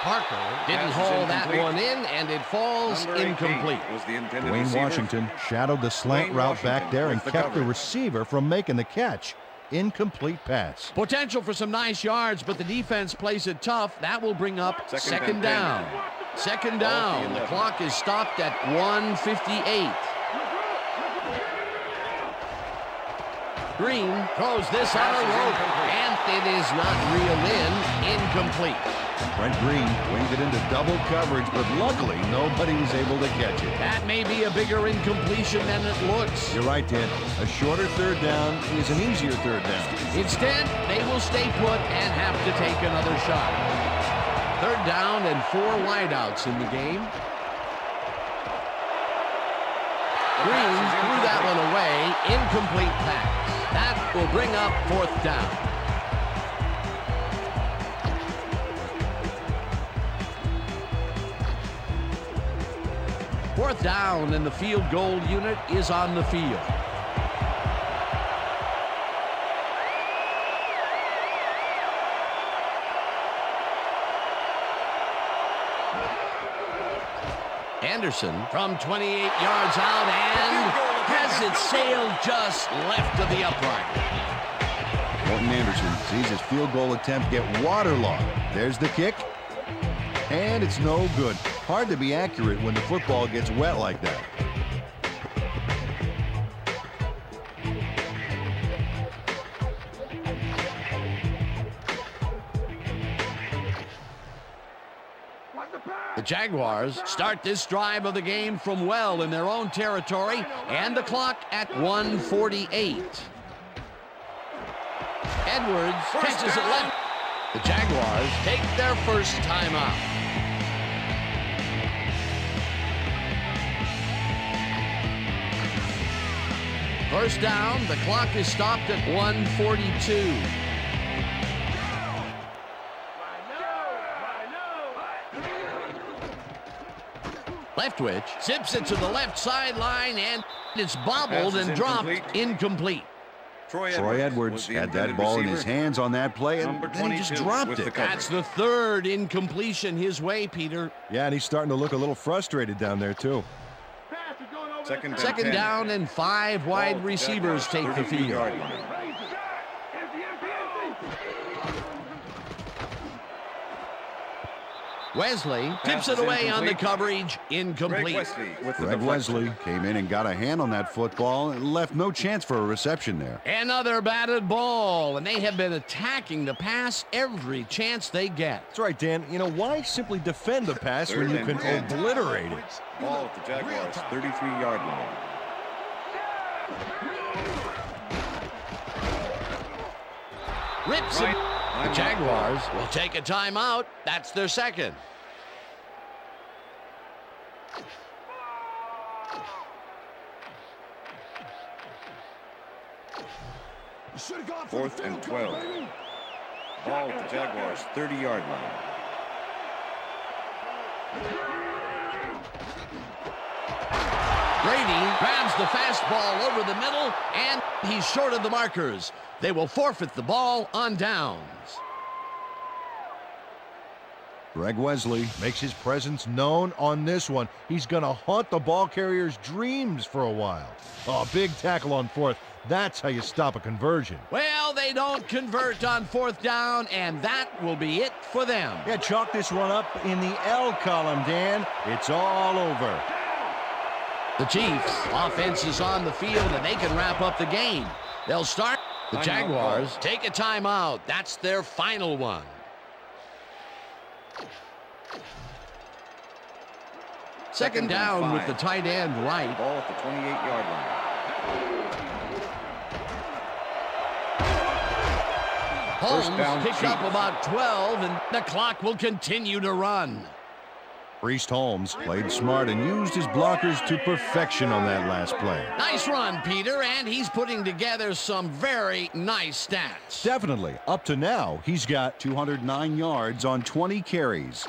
Parker didn't haul that one in, and it falls incomplete. Was the intended Dwayne receiver. Washington shadowed the slant Dwayne route back Washington there and with the kept the coverage. receiver from making the catch. Incomplete pass. Potential for some nice yards, but the defense plays it tough. That will bring up second down. Second down. The clock is stopped at 1:58. Green throws this on a rope, and it is not reeled in. Incomplete. Brent Green winged it into double coverage, but luckily nobody was able to catch it. That may be a bigger incompletion than it looks. You're right, Dan. A shorter third down is an easier third down. Instead, they will stay put and have to take another shot. Third down and 4 wideouts in the game. Green threw that one away. Incomplete pass. That will bring up fourth down. Fourth down, and the field goal unit is on the field. Anderson from 28 yards out and has it sailed just left of the upright. Morton Anderson sees his field goal attempt get waterlogged. There's the kick. And it's no good. Hard to be accurate when the football gets wet like that. The Jaguars start this drive of the game from well in their own territory, and the clock at 1:48. Edwards catches it left. The Jaguars take their first timeout. First down, the clock is stopped at 1:42. Leftwich zips it to the left sideline, and it's bobbled and dropped incomplete. Troy Edwards had that ball in his hands on that play, and then he just dropped it. That's the third incompletion his way, Peter. Yeah, and he's starting to look a little frustrated down there, too. Second down and 5 wide receivers take the field. Wesley tips it away on the coverage. Incomplete. Greg Wesley came in and got a hand on that football and left no chance for a reception there. Another batted ball, and they have been attacking the pass every chance they get. That's right, Dan. You know, why simply defend the pass when you can obliterate it? Ball at the Jaguars' 33-yard line. Rips it. The Jaguars will take a timeout. That's their second. Fourth and 12. Ball at the Jaguars' 30-yard line. Brady grabs the fastball over the middle, and he's short of the markers. They will forfeit the ball on downs. Greg Wesley makes his presence known on this one. He's going to haunt the ball carrier's dreams for a while. Oh, big tackle on fourth. That's how you stop a conversion. Well, they don't convert on fourth down, and that will be it for them. Yeah, chalk this one up in the L column, Dan. It's all over. The Chiefs' offense is on the field, and they can wrap up the game. They'll start. The Jaguars take a timeout. That's their final one. Second down with the tight end right. Ball at the 28-yard line. Holmes picked up about 12, and the clock will continue to run. Priest Holmes played smart and used his blockers to perfection on that last play. Nice run, Peter, and he's putting together some very nice stats. Definitely. Up to now, he's got 209 yards on 20 carries.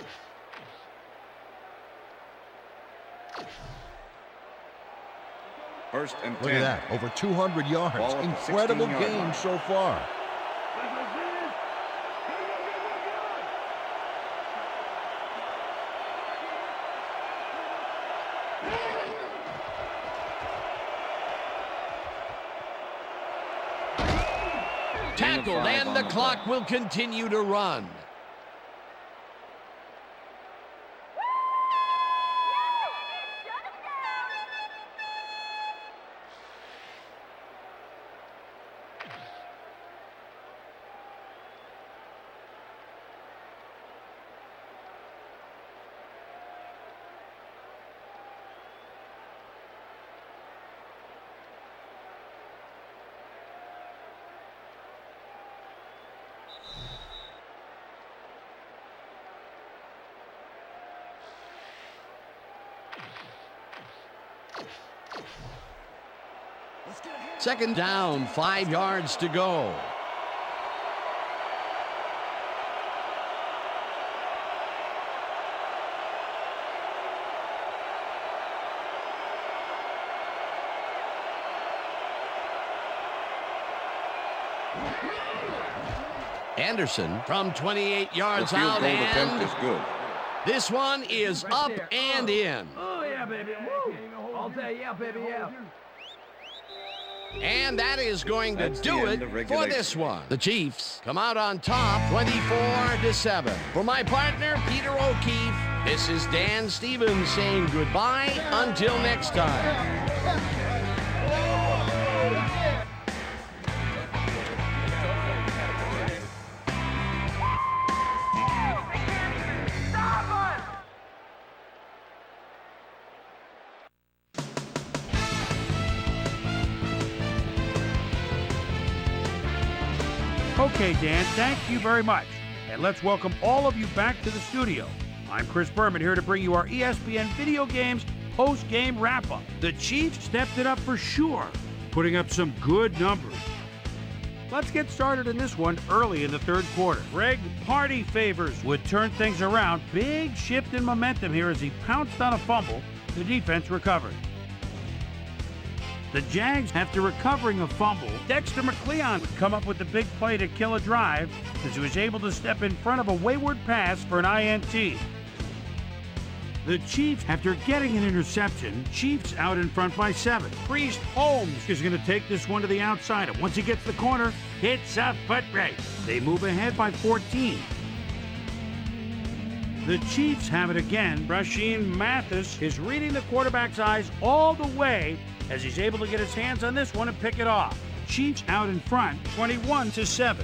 First and 10. Look at that, over 200 yards. Ball at the Incredible 16-yard game line. so far. Tackled, and the clock will continue to run. Second down, 5 yards to go. Anderson from 28 yards The field out, goal attempt and is good. this one is up and in. Oh, yeah, baby. Woo! I'll say, yeah, baby, yeah. And that is going to That's the do end it of for regulation. this one. The Chiefs come out on top 24-7. For my partner, Peter O'Keefe, this is Dan Stevens saying goodbye until next time. Okay, Dan, thank you very much. And let's welcome all of you back to the studio. I'm Chris Berman here to bring you our ESPN Video Games post-game wrap-up. The Chiefs stepped it up for sure, putting up some good numbers. Let's get started in this one early in the third quarter. Greg Party Favors would turn things around. Big shift in momentum here as he pounced on a fumble. The defense recovered. The Jags, after recovering a fumble, Dexter McCleon would come up with the big play to kill a drive as he was able to step in front of a wayward pass for an INT. The Chiefs, after getting an interception, Chiefs out in front by 7. Priest Holmes is going to take this one to the outside, and once he gets the corner, hits a foot race. They move ahead by 14. The Chiefs have it again. Rasheem Mathis is reading the quarterback's eyes all the way as he's able to get his hands on this one and pick it off. Chiefs out in front, 21-7.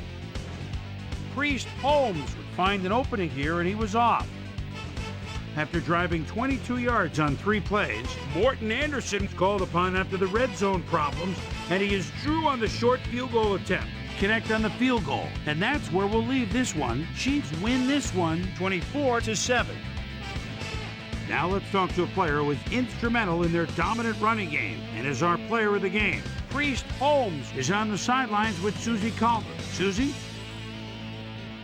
Priest Holmes would find an opening here, and he was off. After driving 22 yards on 3 plays, Morton Anderson was called upon after the red zone problems, and he is Drew on the short field goal attempt. Connect on the field goal, and that's where we'll leave this one. Chiefs win this one, 24-7. Now let's talk to a player who was instrumental in their dominant running game and is our player of the game. Priest Holmes is on the sidelines with Susie Calder. Susie?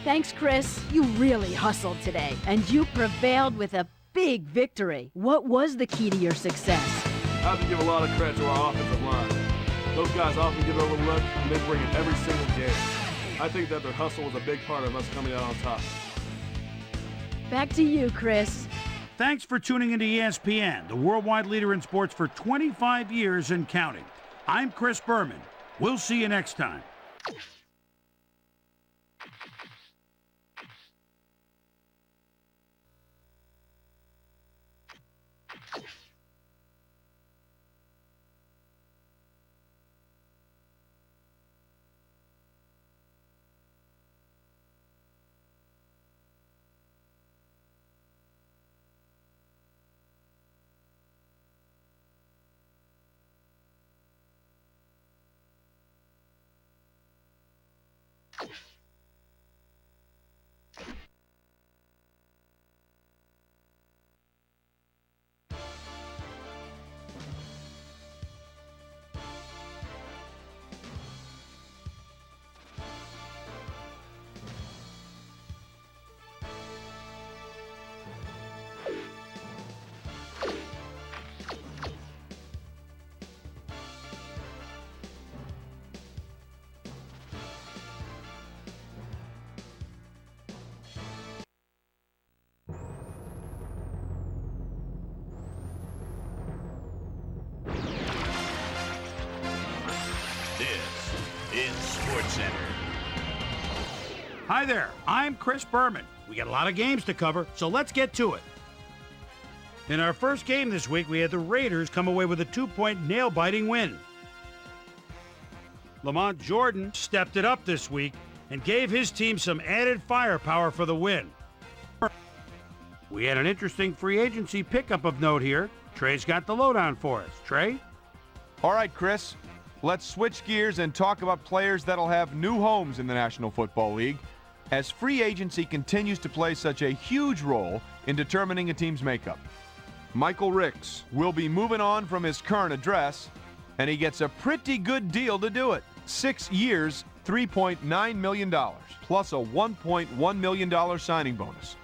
Thanks, Chris. You really hustled today, and you prevailed with a big victory. What was the key to your success? I have to give a lot of credit to our offensive line. Those guys often get overlooked, and they bring it every single game. I think that their hustle was a big part of us coming out on top. Back to you, Chris. Thanks for tuning into ESPN, the worldwide leader in sports for 25 years and counting. I'm Chris Berman. We'll see you next time. Center. Hi there, I'm Chris Berman. We got a lot of games to cover, so let's get to it. In our first game this week, we had the Raiders come away with a 2-point nail-biting win. Lamont Jordan stepped it up this week and gave his team some added firepower for the win. We had an interesting free agency pickup of note here. Trey's got the lowdown for us. Trey? All right, Chris. Let's switch gears and talk about players that'll have new homes in the National Football League, as free agency continues to play such a huge role in determining a team's makeup. Michael Ricks will be moving on from his current address, and he gets a pretty good deal to do it. 6 years, $3.9 million, plus a $1.1 million signing bonus.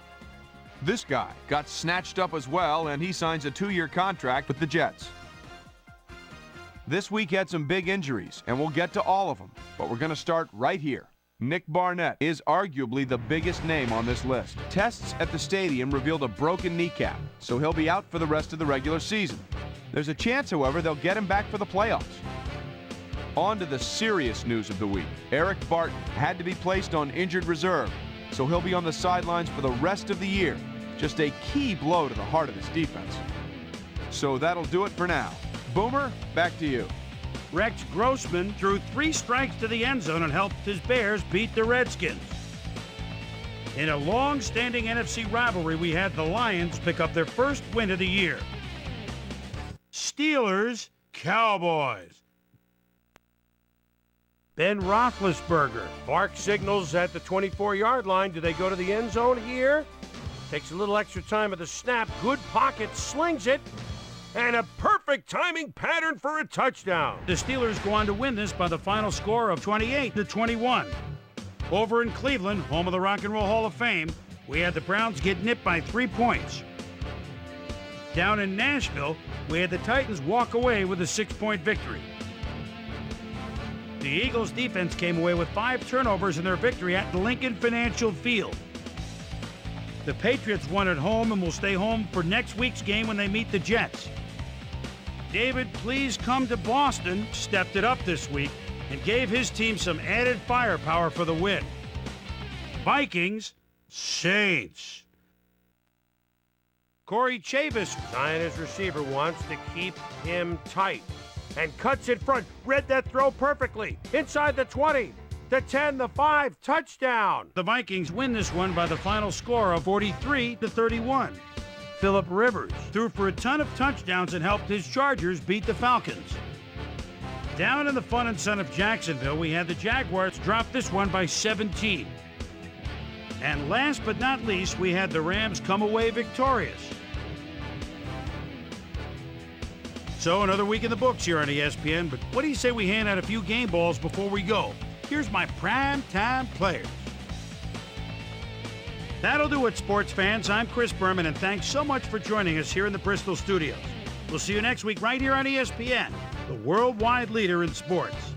This guy got snatched up as well, and he signs a 2-year contract with the Jets. This week had some big injuries, and we'll get to all of them, but we're going to start right here. Nick Barnett is arguably the biggest name on this list. Tests at the stadium revealed a broken kneecap, so he'll be out for the rest of the regular season. There's a chance, however, they'll get him back for the playoffs. On to the serious news of the week. Eric Barton had to be placed on injured reserve, so he'll be on the sidelines for the rest of the year. Just a key blow to the heart of this defense. So that'll do it for now. Boomer, back to you. Rex Grossman threw 3 strikes to the end zone and helped his Bears beat the Redskins. In a long-standing NFC rivalry, we had the Lions pick up their first win of the year. Steelers, Cowboys. Ben Roethlisberger. Bark signals at the 24-yard line. Do they go to the end zone here? Takes a little extra time at the snap. Good pocket, slings it. And a perfect timing pattern for a touchdown. The Steelers go on to win this by the final score of 28-21. Over in Cleveland, home of the Rock and Roll Hall of Fame, we had the Browns get nipped by 3 points. Down in Nashville, we had the Titans walk away with a 6-point victory. The Eagles' defense came away with 5 turnovers in their victory at Lincoln Financial Field. The Patriots won at home and will stay home for next week's game when they meet the Jets. David Please Come to Boston stepped it up this week and gave his team some added firepower for the win. Vikings, Saints. Corey Chavis, Giants receiver, wants to keep him tight and cuts in front. Read that throw perfectly. Inside the 20, the 10, the 5, touchdown. The Vikings win this one by the final score of 43-31. Phillip Rivers threw for a ton of touchdowns and helped his Chargers beat the Falcons. Down in the fun and sun of Jacksonville, we had the Jaguars drop this one by 17. And last but not least, we had the Rams come away victorious. So another week in the books here on ESPN, but what do you say we hand out a few game balls before we go? Here's my prime-time players. That'll do it, sports fans. I'm Chris Berman, and thanks so much for joining us here in the Bristol studios. We'll see you next week right here on ESPN, the worldwide leader in sports.